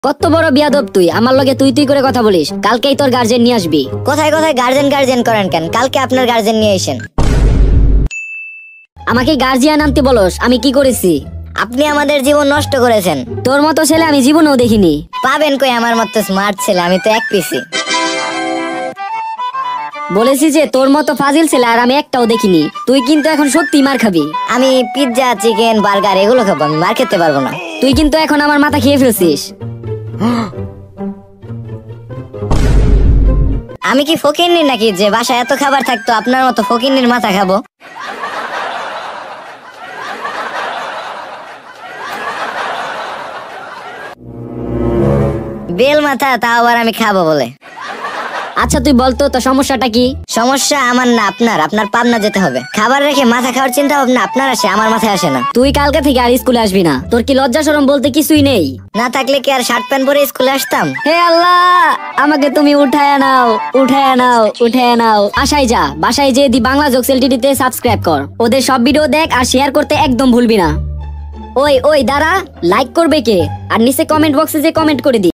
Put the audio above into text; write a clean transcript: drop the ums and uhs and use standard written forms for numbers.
কত বড় বিয়াদব তুই, আমার লগে তুই তুই করে কথা বলিস। কালকেই তোর গার্জেন নিয়ে আসবি। কোথায় কোথায় গার্জেন গার্জেন করেন কেন? কালকে আপনার গার্জেন নিয়ে আসেন। আমাকে গার্জিয়ান আনতে বলস, আমি কি করেছি? আপনি আমাদের জীবন নষ্ট করেছেন। তোর মতো ছেলে আমি জীবনেও দেখিনি। পাবেন কই আমার মতো স্মার্ট ছেলে? আমি তো এক পিসি। বলেছি যে তোর মতো ফাজিল ছেলে আর আমি একটাও দেখিনি। তুই কিন্তু এখন সত্যি মার খাবি। আমি পিৎজা, চিকেন, বার্গার এগুলো খাবো, আমি মার খেতে পারবো না। তুই কিন্তু এখন আমার মাথা খেয়ে ফেলছিস। আমি কি ফকিন্নি নাকি যে বাসায় এত খাবার থাকতো আপনার মতো ফকিন্নির মাথা খাবো? বেল মাথা, তা আবার আমি খাবো বলে? আচ্ছা তুই বলতো তো সমস্যাটা কি? সমস্যা আমার না আপনার। আপনার পাবনা যেতে হবে। খাবার রেখে মাথা খাওয়ার চিন্তা ভাবনা আপনার আসে, আমার মাথায় আসে না। তুই কালকে থেকে আর স্কুলে আসবি না। তোর কি লজ্জা শরম বলতে কিছুই নেই? না থাকলে কি আর শার্ট প্যান্ট পরে স্কুলে আসতাম? হে আল্লাহ, আমাকে তুমি উঠায় নাও, উঠায় নাও, উঠায় নাও। বাসায় যা, বাসায় যেয়ে দি বাংলা জোকস এলটিডিতে সাবস্ক্রাইব কর। ওদের সব ভিডিও দেখ আর শেয়ার করতে একদম ভুলবি না। ওই ওই দাঁড়া, লাইক করবে কে? আর নিচে কমেন্ট বক্সে যে কমেন্ট করে দি।